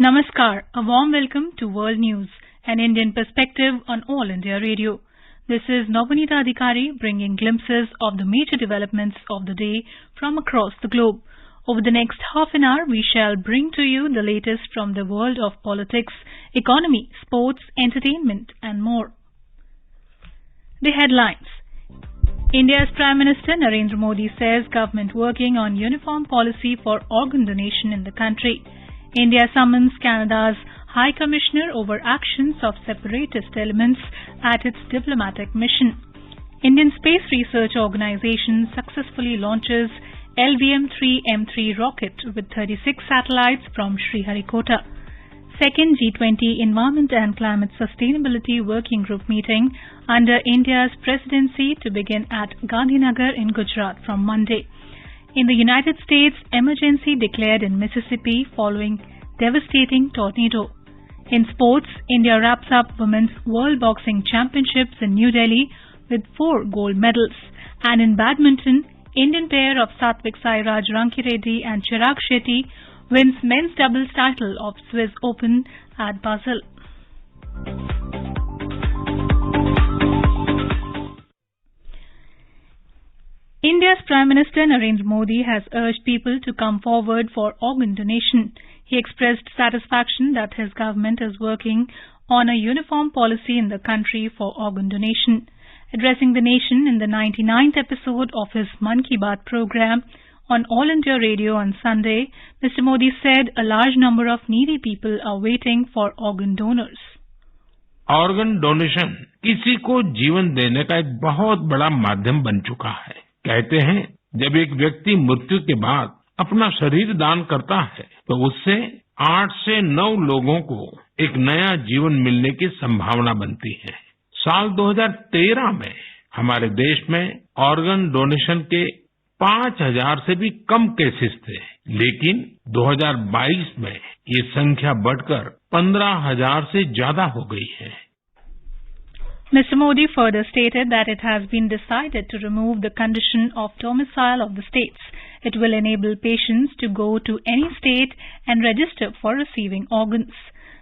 Namaskar, a warm welcome to World News, an Indian perspective on All India Radio. This is Navanita Adhikari bringing glimpses of the major developments of the day from across the globe. Over the next half an hour, we shall bring to you the latest from the world of politics, economy, sports, entertainment and more. The headlines. India's Prime Minister Narendra Modi says government working on uniform policy for organ donation in the country. India summons Canada's High Commissioner over actions of separatist elements at its diplomatic mission. Indian Space Research Organisation successfully launches LVM-3M3 rocket with 36 satellites from Sriharikota. Second G20 Environment and Climate Sustainability Working Group meeting under India's presidency to begin at Gandhinagar in Gujarat from Monday. In the United States, emergency declared in Mississippi following devastating tornado. In sports, India wraps up Women's World Boxing Championships in New Delhi with 4 gold medals. And in badminton, Indian pair of Satvik Sairaj Rankireddy and Chirag Shetty wins men's doubles title of Swiss Open at Basel. India's Prime Minister Narendra Modi has urged people to come forward for organ donation. He expressed satisfaction that his government is working on a uniform policy in the country for organ donation. Addressing the nation in the 99th episode of his Mann Ki Baat program on All India Radio on Sunday, Mr. Modi said a large number of needy people are waiting for organ donors. Organ donation किसी को जीवन देने का एक बहुत बड़ा माध्यम बन चुका है। कहते हैं जब एक व्यक्ति मृत्यु के बाद अपना शरीर दान करता है तो उससे 8 से 9 लोगों को एक नया जीवन मिलने की संभावना बनती है। साल 2013 में हमारे देश में ऑर्गन डोनेशन के 5000 से भी कम केसेस थे, लेकिन 2022 में ये संख्या बढ़कर 15,000 से ज्यादा हो गई है। Mr. Modi further stated that it has been decided to remove the condition of domicile of the states. It will enable patients to go to any state and register for receiving organs.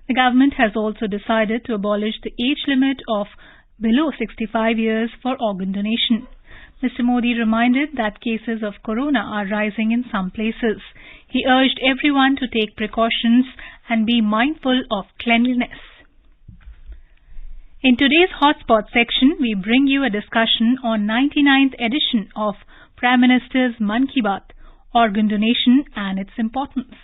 The government has also decided to abolish the age limit of below 65 years for organ donation. Mr. Modi reminded that cases of corona are rising in some places. He urged everyone to take precautions and be mindful of cleanliness. In today's Hotspot section, we bring you a discussion on 99th edition of Prime Minister's Mann Ki Baat, organ donation and its importance.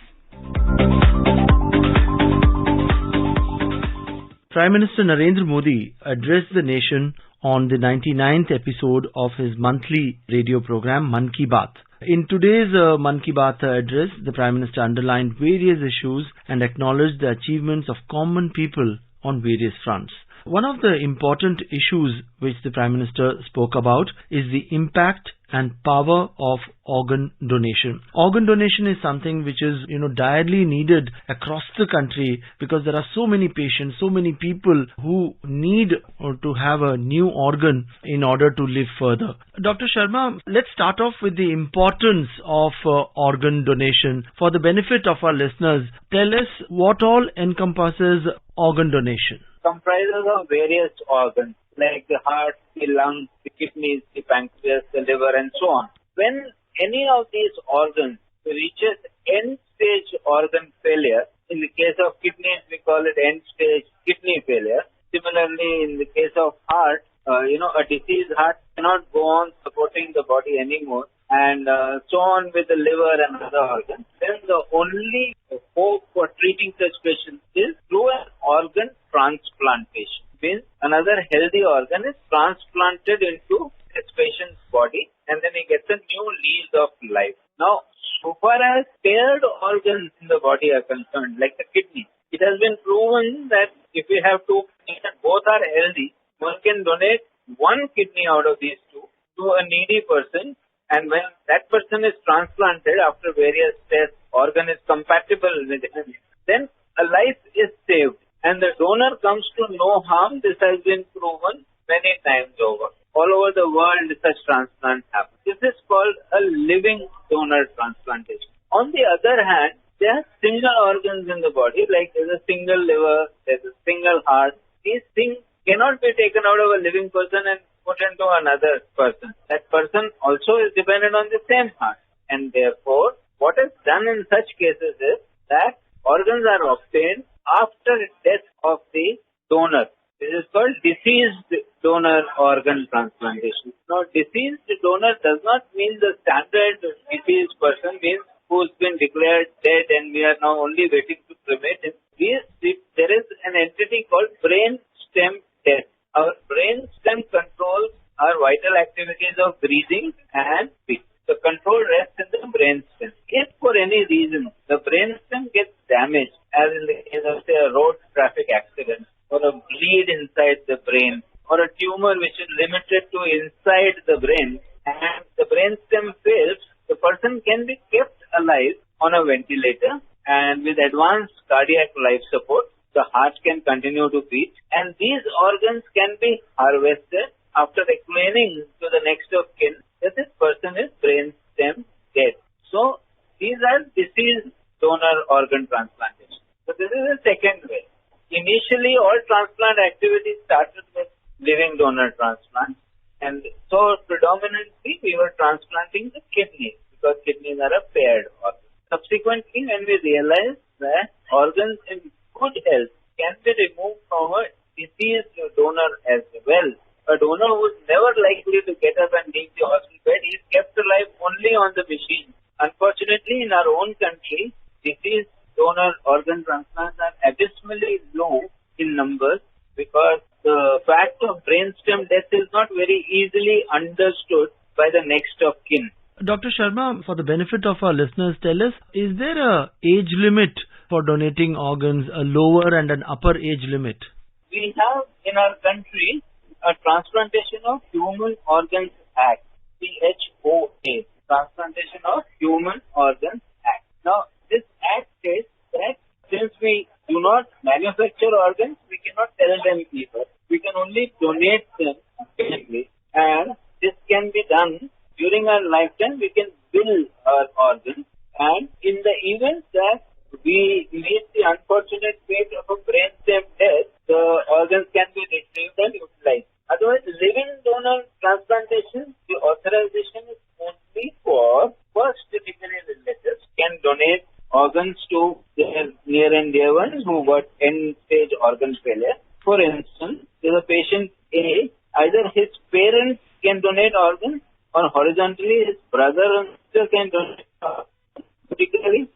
Prime Minister Narendra Modi addressed the nation on the 99th episode of his monthly radio program Mann Ki Baat. In today's Mann Ki Baat address, the Prime Minister underlined various issues and acknowledged the achievements of common people on various fronts. One of the important issues which the Prime Minister spoke about is the impact and power of organ donation. Organ donation is something which is, direly needed across the country because there are so many patients, so many people who need to have a new organ in order to live further. Dr. Sharma, let's start off with the importance of organ donation. For the benefit of our listeners, tell us what all encompasses organ donation. Comprises of various organs like the heart, the lungs, the kidneys, the pancreas, the liver and so on. When any of these organs reaches end-stage organ failure, in the case of kidneys we call it end-stage kidney failure. Similarly, in the case of heart, a diseased heart cannot go on supporting the body anymore, and so on with the liver and other organs. Then the only hope for treating such patients is through an organ transplantation. Means another healthy organ is transplanted into this patient's body and then he gets a new lease of life. Now, so far as paired organs in the body are concerned, like the kidney, it has been proven that if we have 2 kidneys and both are healthy, one can donate 1 kidney out of these 2 to a needy person, and when that person is transplanted after various tests, organ is compatible with him, then a life is saved and the donor comes to no harm. This has been proven many times over. All over the world, such transplants happen. This is called a living donor transplantation. On the other hand, There are single organs in the body, like there's a single liver, there's a single heart. These things cannot be taken out of a living person and put into another person. That person also is dependent on the same heart. And therefore, what is done in such cases is that organs are obtained after death of the donor. This is called deceased donor organ transplantation. Now, deceased donor does not mean the standard deceased person, means who's been declared dead and we are now only waiting to cremate him. There is an entity called brain stem death. Our brain stem controls our vital activities of breathing and speech. The control rests in the brain stem. If for any reason the brain stem gets damaged, as in the case of say a road traffic accident, or a bleed inside the brain, or a tumor which is limited to inside the brain, and the brain stem fails, the person can be kept alive on a ventilator and with advanced cardiac life support. The heart can continue to beat, and these organs can be harvested after explaining to the next of kin that this person is brain stem dead. So these are deceased donor organ transplantation. So this is the second way. Initially, all transplant activities started with living donor transplant, and so predominantly we were transplanting the kidneys because kidneys are a paired organ. Subsequently, when we realized that organs in good health can be removed from a deceased donor as well, a donor who is never likely to get up and leave the hospital bed, he is kept alive only on the machine. Unfortunately, in our own country, deceased donor organ transplants are abysmally low in numbers because the fact of brainstem death is not very easily understood by the next of kin. Dr. Sharma, for the benefit of our listeners, tell us, is there a age limit for donating organs, a lower and an upper age limit? We have in our country a Transplantation of Human Organs Act, THOA, Transplantation of Human Organs Act. Now, this act says that since we do not manufacture organs, we cannot sell them either. We can only donate them efficiently, and this can be done during our lifetime. We can bill our organs, and in the event that we meet the unfortunate fate of a brainstem death, the organs can be retrieved and utilized. Otherwise, living donor transplantation, the authorization is only for first degree relatives can donate organs to their near and dear ones who got end-stage organ failure. For instance, if a patient A, either his parents can donate organs or horizontally his brother or sister can donate organs. Particularly,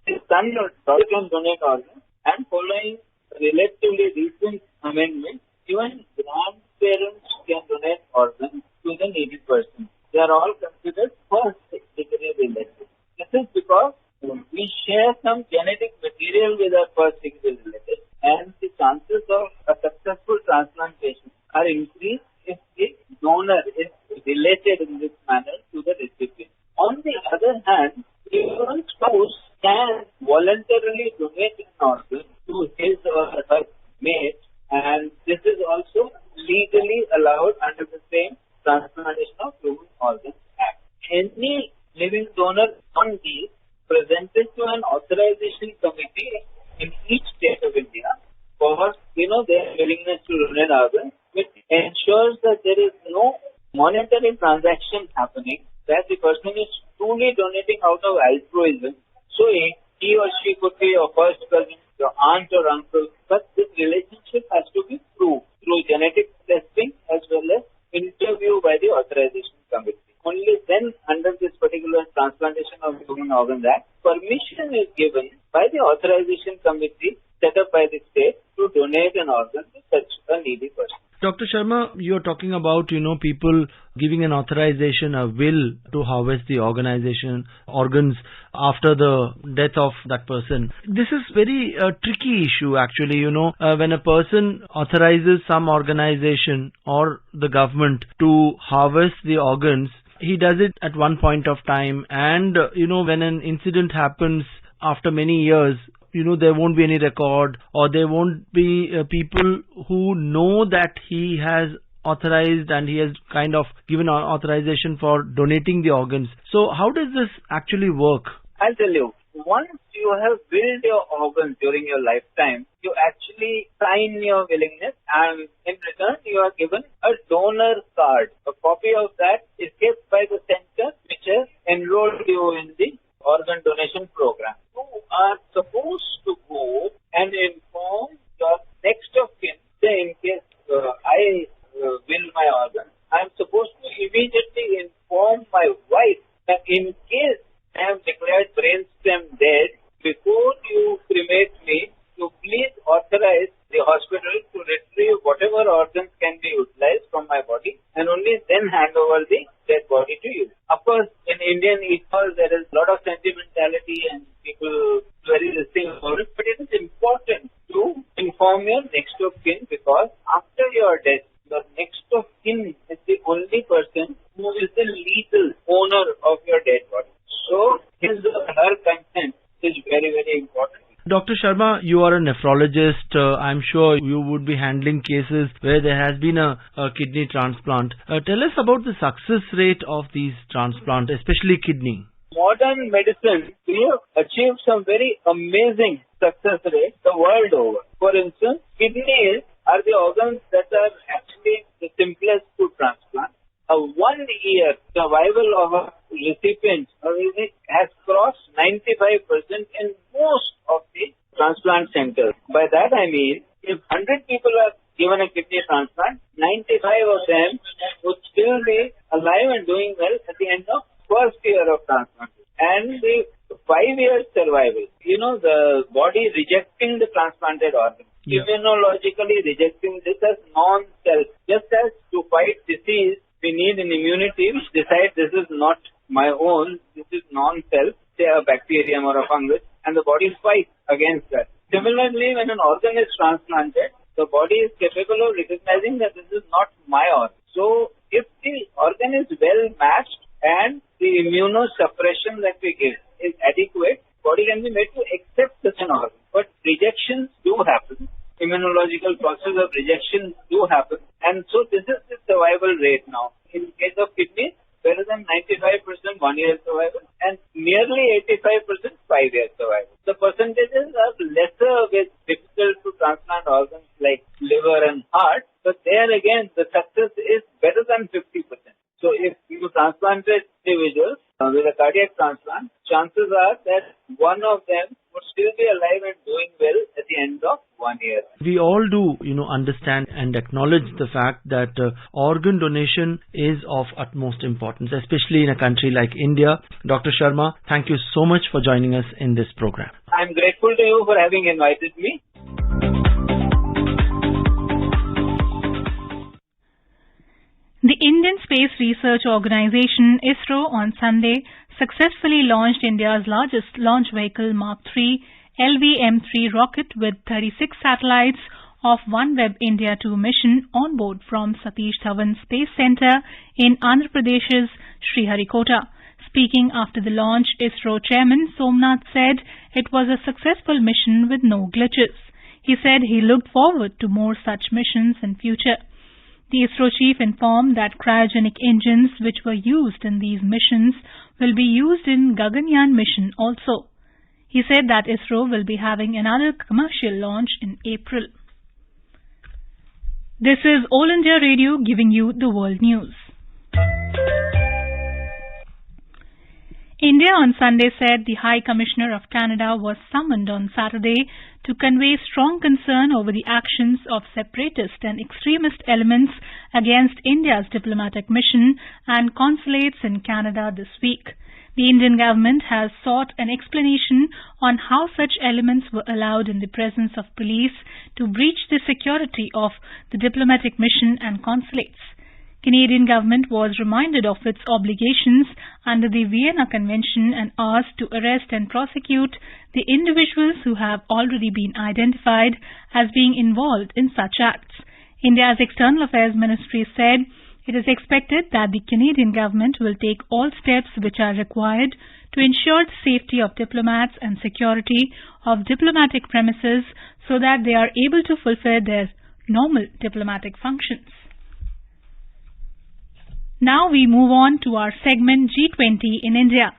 his son or daughter can donate organs, and following relatively recent amendments, even grandparents can donate organs to the needy person. They are all considered first degree relatives. This is because we share some genetic material with our first degree relatives, and the chances of a successful transplantation are increased if the donor is related in this manner to the recipient. On the other hand, even spouse can voluntarily donate an organ to his or her mate, and this is also legally allowed under the same Transplantation of Human Organs Act. Any living donor on these presented to an authorization committee in each state of India for their willingness to donate organs, which ensures that there is no monetary transaction happening, that the person is truly donating out of altruism. So he or she could be your first cousin, your aunt or uncle, but this relationship has to be proved through genetic testing as well as interview by the authorization committee. Only then, under this particular Transplantation of Human Organs Act, permission is given by the authorization committee set up by the state to donate an organ to such a needy person. Dr. Sharma, you are talking about, people giving an authorization, a will to harvest the organs after the death of that person. This is very tricky issue actually, when a person authorizes some organization or the government to harvest the organs, he does it at one point of time, and, when an incident happens after many years, there won't be any record, or there won't be people who know that he has authorized and he has kind of given authorization for donating the organs. So how does this actually work? I'll tell you. once you have willed your organs during your lifetime, you actually sign your willingness, and in return you are given a donor card. A copy of that is kept by the center which has enrolled you in the organ donation program. You are supposed to go and inform your next of kin. Say, in case I will my organ, I am supposed to immediately inform my wife that in case I am declared brainstem dead, before you cremate me, to please authorize the hospital to retrieve whatever organs can be utilized from my body and only then hand over the dead body to you. Of course, in Indian ethos, there is a lot of sentimentality and people very distinct about it, but it is important to inform your next of kin, because after your death, your next of kin is the only person who is the legal owner of your dead body. So, his or her consent is very, very important. Dr. Sharma, you are a nephrologist. I'm sure you would be handling cases where there has been a kidney transplant. Tell us about the success rate of these transplants, especially kidney. Modern medicine, we have achieved some very amazing success rates the world over. For instance, kidneys are the organs that are actually the simplest to transplant. A 1-year survival of a recipient has crossed 95% in most of the transplant centers. By that I mean, if 100 people are given a kidney transplant, 95 of them would still be alive and doing well at the end of first year of transplantation. And the 5-year survival, the body rejecting the transplanted organ, immunologically rejecting this as non-self. Just as to fight disease, we need an immunity which decides this is not my own, this is non-self, say a bacterium or a fungus, and the body fights against that. Similarly, when an organ is transplanted, the body is capable of recognizing that this is not my organ. So, if the organ is well matched and the immunosuppression that we give is adequate, body can be made to accept such an organ. But rejections do happen. Immunological process of rejection do happen, and so this is the survival rate now. In case of kidney, better than 95% 1-year survival and nearly 85% 5-year survival. The percentages are lesser with difficult to transplant organs like liver and heart, but there again the success is better than 50%. So if you transplanted individuals with a cardiac transplant, chances are that one of them would still be alive and doing well at the end of 1 year. We all do, understand and acknowledge the fact that organ donation is of utmost importance, especially in a country like India. Dr. Sharma, thank you so much for joining us in this program. I'm grateful to you for having invited me. The Indian Space Research Organisation ISRO on Sunday successfully launched India's largest launch vehicle Mark III LV-M3 rocket with 36 satellites of OneWeb India 2 mission on board from Satish Dhawan Space Centre in Andhra Pradesh's Sriharikota. Speaking after the launch, ISRO Chairman Somnath said it was a successful mission with no glitches. He said he looked forward to more such missions in future. The ISRO chief informed that cryogenic engines which were used in these missions will be used in Gaganyaan mission also. He said that ISRO will be having another commercial launch in April. This is All India Radio giving you the world news. India on Sunday said the High Commissioner of Canada was summoned on Saturday to convey strong concern over the actions of separatist and extremist elements against India's diplomatic mission and consulates in Canada this week. The Indian government has sought an explanation on how such elements were allowed in the presence of police to breach the security of the diplomatic mission and consulates. Canadian government was reminded of its obligations under the Vienna Convention and asked to arrest and prosecute the individuals who have already been identified as being involved in such acts. India's External Affairs Ministry said it is expected that the Canadian government will take all steps which are required to ensure the safety of diplomats and security of diplomatic premises so that they are able to fulfill their normal diplomatic functions. Now we move on to our segment G20 in India.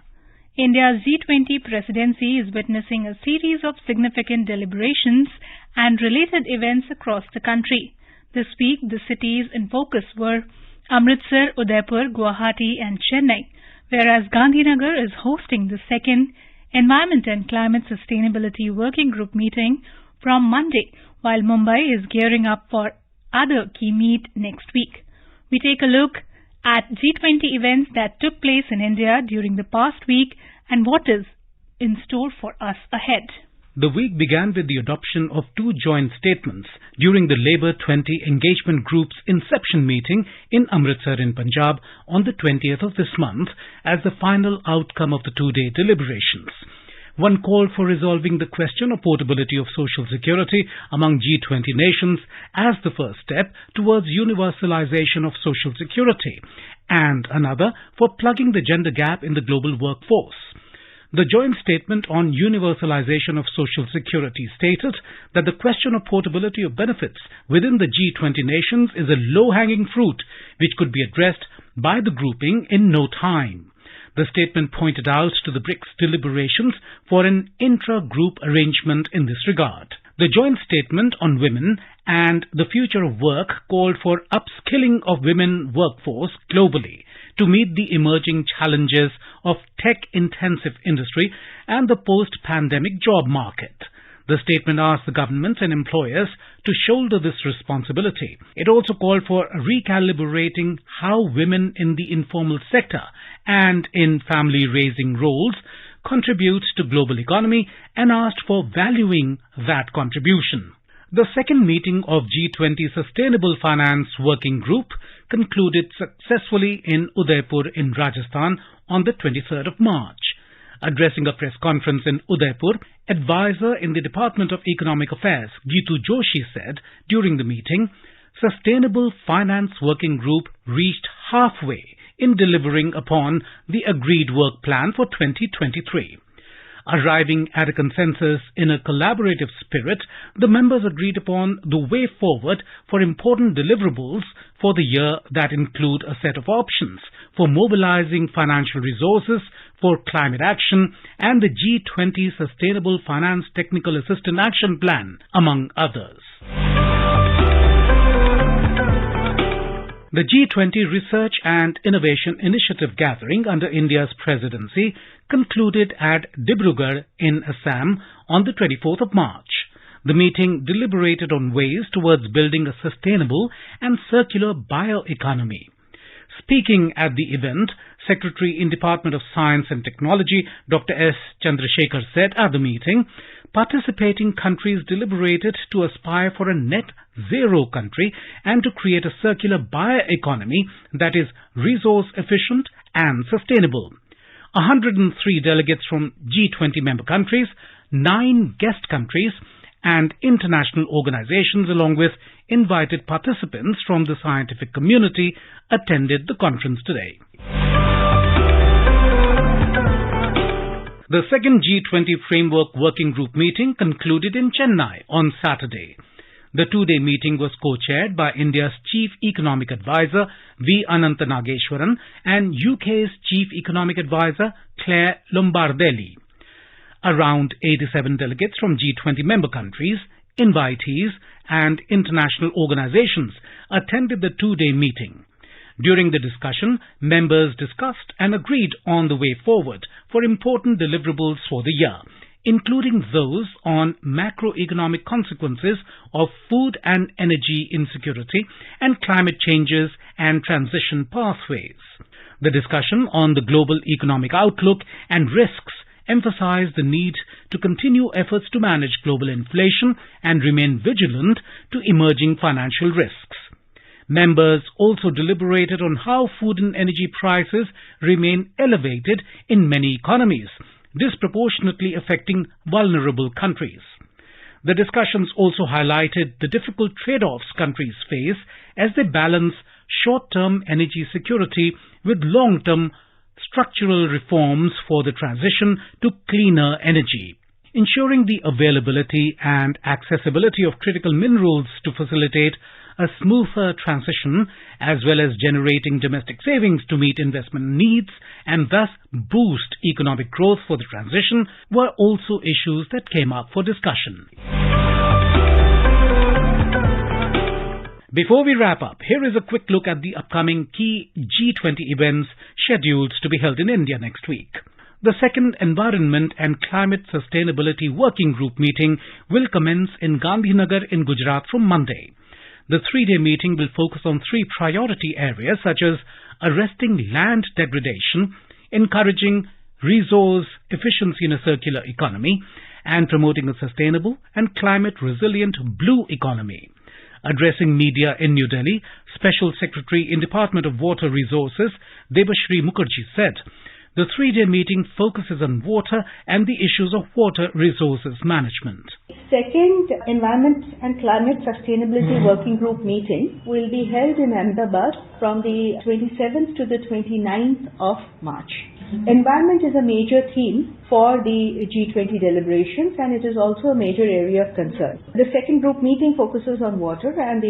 India's G20 presidency is witnessing a series of significant deliberations and related events across the country. This week, the cities in focus were Amritsar, Udaipur, Guwahati and Chennai, whereas Gandhinagar is hosting the second Environment and Climate Sustainability Working Group meeting from Monday, while Mumbai is gearing up for other key meet next week. We take a look at G20 events that took place in India during the past week and what is in store for us ahead. The week began with the adoption of two joint statements during the Labour 20 Engagement Group's inception meeting in Amritsar in Punjab on the 20th of this month as the final outcome of the two-day deliberations. One called for resolving the question of portability of social security among G20 nations as the first step towards universalization of social security, and another for plugging the gender gap in the global workforce. The joint statement on universalization of social security stated that the question of portability of benefits within the G20 nations is a low-hanging fruit which could be addressed by the grouping in no time. The statement pointed out to the BRICS deliberations for an intra-group arrangement in this regard. The joint statement on women and the future of work called for upskilling of women workforce globally to meet the emerging challenges of tech-intensive industry and the post-pandemic job market. The statement asked the governments and employers to shoulder this responsibility. It also called for recalibrating how women in the informal sector and in family-raising roles contribute to global economy and asked for valuing that contribution. The second meeting of G20 Sustainable Finance Working Group concluded successfully in Udaipur in Rajasthan on the 23rd of March. Addressing a press conference in Udaipur, advisor in the Department of Economic Affairs, Geetu Joshi, said during the meeting, Sustainable Finance Working Group reached halfway in delivering upon the agreed work plan for 2023. Arriving at a consensus in a collaborative spirit, the members agreed upon the way forward for important deliverables for the year that include a set of options for mobilizing financial resources for climate action and the G20 Sustainable Finance Technical Assistance Action Plan, among others. The G20 Research and Innovation Initiative gathering under India's presidency concluded at Dibrugarh in Assam on the 24th of March. The meeting deliberated on ways towards building a sustainable and circular bioeconomy. Speaking at the event, Secretary in Department of Science and Technology Dr. S. Chandrasekhar said at the meeting, participating countries deliberated to aspire for a net zero country and to create a circular bioeconomy that is resource efficient and sustainable. 103 delegates from G20 member countries, 9 guest countries, and international organizations along with invited participants from the scientific community attended the conference today. The second G20 Framework Working Group meeting concluded in Chennai on Saturday. The two-day meeting was co-chaired by India's Chief Economic Advisor V. Anantha Nageshwaran and UK's Chief Economic Advisor Claire Lombardelli. Around 87 delegates from G20 member countries, invitees and international organizations attended the two-day meeting. During the discussion, members discussed and agreed on the way forward for important deliverables for the year, including those on macroeconomic consequences of food and energy insecurity and climate changes and transition pathways. The discussion on the global economic outlook and risks emphasized the need to continue efforts to manage global inflation and remain vigilant to emerging financial risks. Members also deliberated on how food and energy prices remain elevated in many economies, disproportionately affecting vulnerable countries. The discussions also highlighted the difficult trade-offs countries face as they balance short-term energy security with long-term structural reforms for the transition to cleaner energy. Ensuring the availability and accessibility of critical minerals to facilitate a smoother transition as well as generating domestic savings to meet investment needs and thus boost economic growth for the transition were also issues that came up for discussion. Before we wrap up, here is a quick look at the upcoming key G20 events scheduled to be held in India next week. The second Environment and Climate Sustainability Working Group meeting will commence in Gandhinagar in Gujarat from Monday. The three-day meeting will focus on three priority areas such as arresting land degradation, encouraging resource efficiency in a circular economy, and promoting a sustainable and climate-resilient blue economy. Addressing media in New Delhi, Special Secretary in Department of Water Resources Debashri Mukherjee said, the three-day meeting focuses on water and the issues of water resources management. Second Environment and Climate Sustainability Working Group meeting will be held in Ahmedabad from the 27th to the 29th of March. Environment is a major theme for the G20 deliberations and it is also a major area of concern. The second group meeting focuses on water and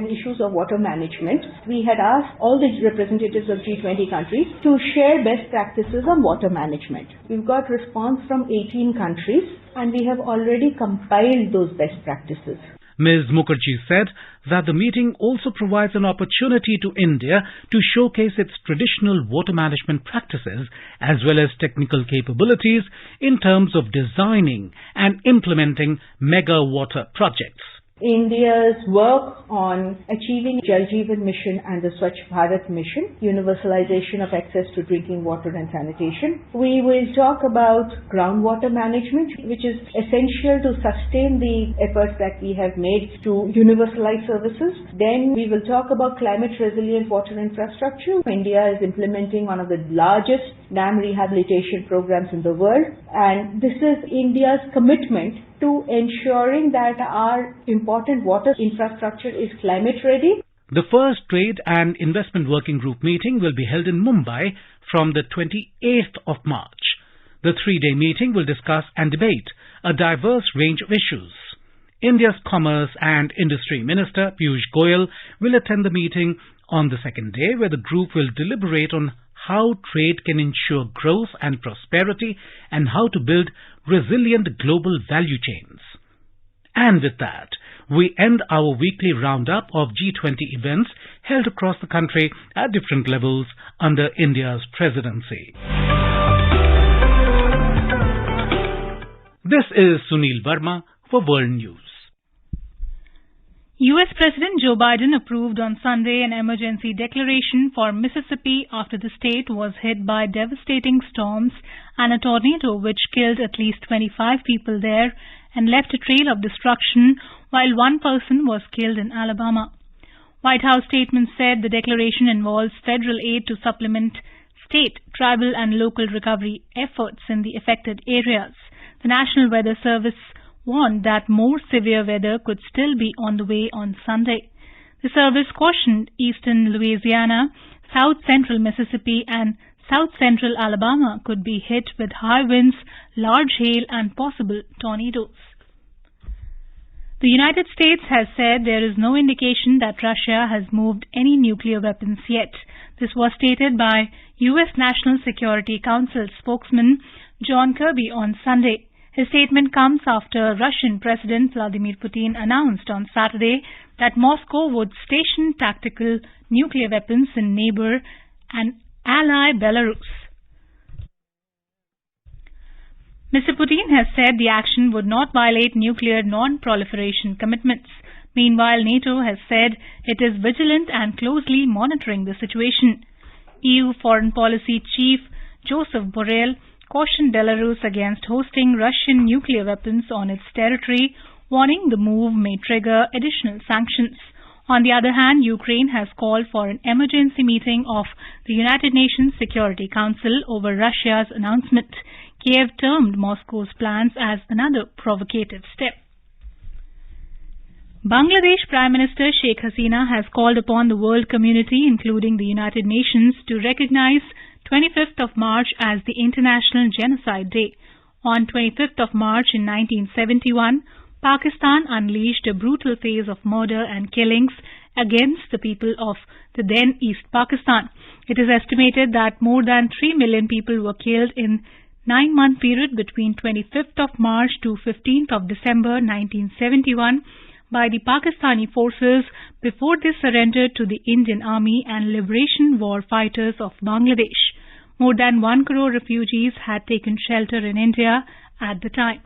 issues of water management. We had asked all the representatives of G20 countries to share best practices on water management. We've got response from 18 countries and we have already compiled those best practices. Ms. Mukherjee said that the meeting also provides an opportunity to India to showcase its traditional water management practices as well as technical capabilities in terms of designing and implementing mega water projects. India's work on achieving Jal Jeevan Mission and the Swachh Bharat Mission, universalization of access to drinking water and sanitation. We will talk about groundwater management, which is essential to sustain the efforts that we have made to universalize services. Then we will talk about climate resilient water infrastructure. India is implementing one of the largest dam rehabilitation programs in the world, and this is India's commitment to ensuring that our important water infrastructure is climate ready. The first Trade and Investment Working Group meeting will be held in Mumbai from the 28th of March. The three-day meeting will discuss and debate a diverse range of issues. India's Commerce and Industry Minister Piyush Goyal will attend the meeting on the second day, where the group will deliberate on how trade can ensure growth and prosperity and how to build resilient global value chains. And with that, we end our weekly roundup of G20 events held across the country at different levels under India's presidency. This is Sunil Verma for World News. U.S. President Joe Biden approved on Sunday an emergency declaration for Mississippi after the state was hit by devastating storms and a tornado which killed at least 25 people there and left a trail of destruction, while one person was killed in Alabama. White House statement said the declaration involves federal aid to supplement state, tribal and local recovery efforts in the affected areas. The National Weather Service warned that more severe weather could still be on the way on Sunday. The service cautioned eastern Louisiana, south central Mississippi and south central Alabama could be hit with high winds, large hail and possible tornadoes. The United States has said there is no indication that Russia has moved any nuclear weapons yet. This was stated by U.S. National Security Council spokesman John Kirby on Sunday. His statement comes after Russian President Vladimir Putin announced on Saturday that Moscow would station tactical nuclear weapons in neighbor and ally Belarus. Mr. Putin has said the action would not violate nuclear non-proliferation commitments. Meanwhile, NATO has said it is vigilant and closely monitoring the situation. EU Foreign Policy Chief Joseph Borrell cautioned Belarus against hosting Russian nuclear weapons on its territory, warning the move may trigger additional sanctions. On the other hand, Ukraine has called for an emergency meeting of the United Nations Security Council over Russia's announcement. Kiev termed Moscow's plans as another provocative step. Bangladesh Prime Minister Sheikh Hasina has called upon the world community, including the United Nations, to recognize 25th of March as the International Genocide Day. On 25th of March in 1971, Pakistan unleashed a brutal phase of murder and killings against the people of the then East Pakistan. It is estimated that more than 3 million people were killed in 9-month period between 25th of March to 15th of December 1971 by the Pakistani forces before they surrendered to the Indian Army and Liberation War fighters of Bangladesh. More than 1 crore refugees had taken shelter in India at the time.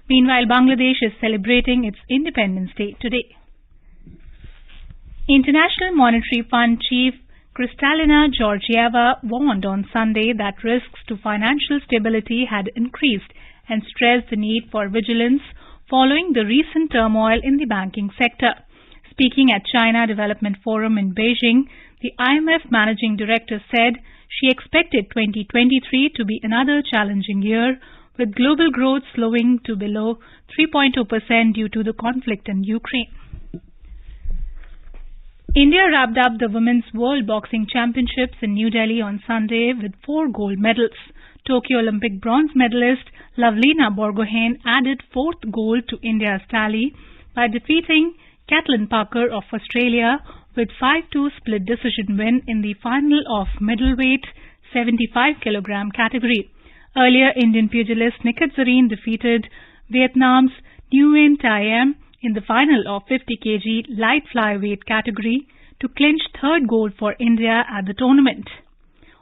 Meanwhile, Bangladesh is celebrating its Independence Day today. International Monetary Fund Chief Kristalina Georgieva warned on Sunday that risks to financial stability had increased and stressed the need for vigilance following the recent turmoil in the banking sector. Speaking at China Development Forum in Beijing, the IMF Managing Director said she expected 2023 to be another challenging year, with global growth slowing to below 3.2% due to the conflict in Ukraine. India wrapped up the Women's World Boxing Championships in New Delhi on Sunday with 4 gold medals. Tokyo Olympic bronze medalist Lavlina Borgohain added 4th gold to India's tally by defeating Caitlin Parker of Australia with 5-2 split decision win in the final of middleweight 75 kg category. Earlier, Indian pugilist Nikhat Zareen defeated Vietnam's Nguyen Thiem in the final of 50 kg light flyweight category to clinch 3rd gold for India at the tournament.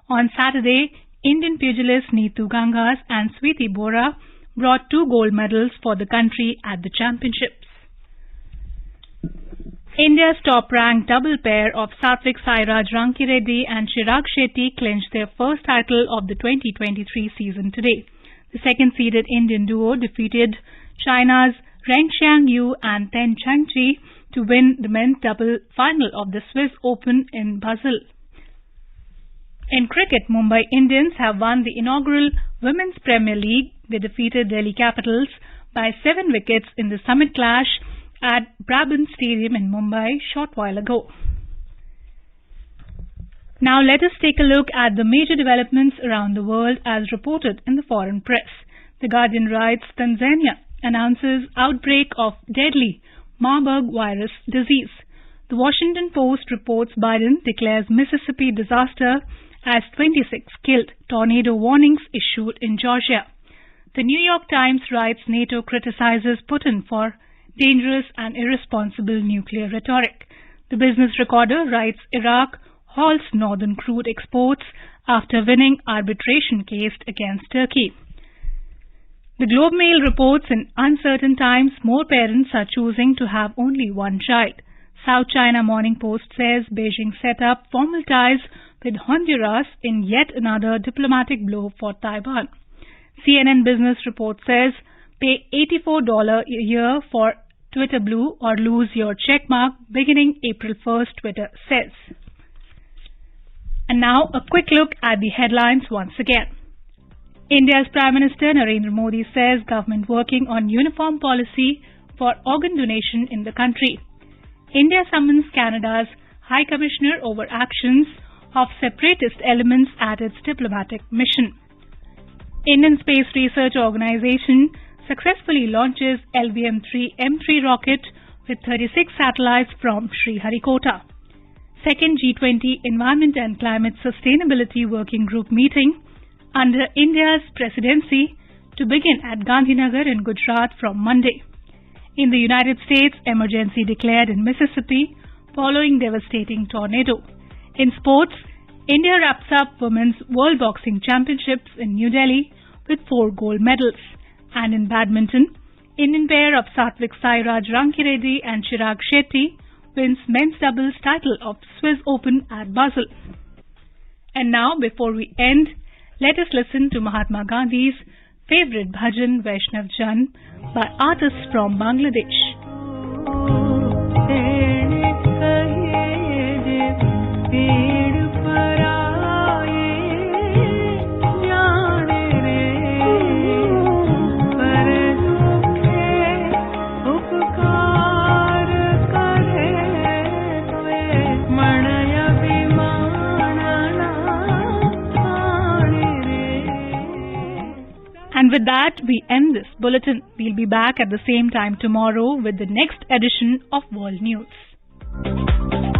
On Saturday, Indian pugilists Neetu Gangas and Sweeti Bora brought 2 gold medals for the country at the championships. India's top-ranked double pair of Satvik Sairaj Rankireddy and Chirag Shetty clinched their first title of the 2023 season today. The second-seeded Indian duo defeated China's Renxiang Yu and Ten Changchi to win the men's double final of the Swiss Open in Basel. In cricket, Mumbai Indians have won the inaugural Women's Premier League. They defeated Delhi Capitals by 7 wickets in the Summit clash at Brabant Stadium in Mumbai short while ago. Now let us take a look at the major developments around the world as reported in the foreign press. The Guardian writes, Tanzania announces outbreak of deadly Marburg virus disease. The Washington Post reports Biden declares Mississippi disaster as 26 killed. Tornado warnings issued in Georgia. The New York Times writes NATO criticizes Putin for dangerous and irresponsible nuclear rhetoric. The Business Recorder writes Iraq halts northern crude exports after winning arbitration case against Turkey. The Globe Mail reports in uncertain times more parents are choosing to have only one child. South China Morning Post says Beijing set up formal ties with Honduras in yet another diplomatic blow for Taiwan. CNN Business Report says pay $84 a year for Twitter Blue or lose your checkmark beginning April 1st, Twitter says. And now a quick look at the headlines once again. India's Prime Minister Narendra Modi says government working on uniform policy for organ donation in the country. India summons Canada's High Commissioner over actions of separatist elements at its diplomatic mission. Indian Space Research Organisation successfully launches LVM-3 M3 rocket with 36 satellites from Sriharikota. Second G20 Environment and Climate Sustainability Working Group meeting under India's presidency to begin at Gandhinagar in Gujarat from Monday. In the United States, emergency declared in Mississippi following devastating tornado. In sports, India wraps up Women's World Boxing Championships in New Delhi with 4 gold medals. And in badminton, Indian pair of Satvik Sairaj Rankireddy and Chirag Shetty wins men's doubles title of Swiss Open at Basel. And now, before we end, let us listen to Mahatma Gandhi's favorite bhajan Vaishnav Jan by artists from Bangladesh. And with that, we end this bulletin. We'll be back at the same time tomorrow with the next edition of World News. News.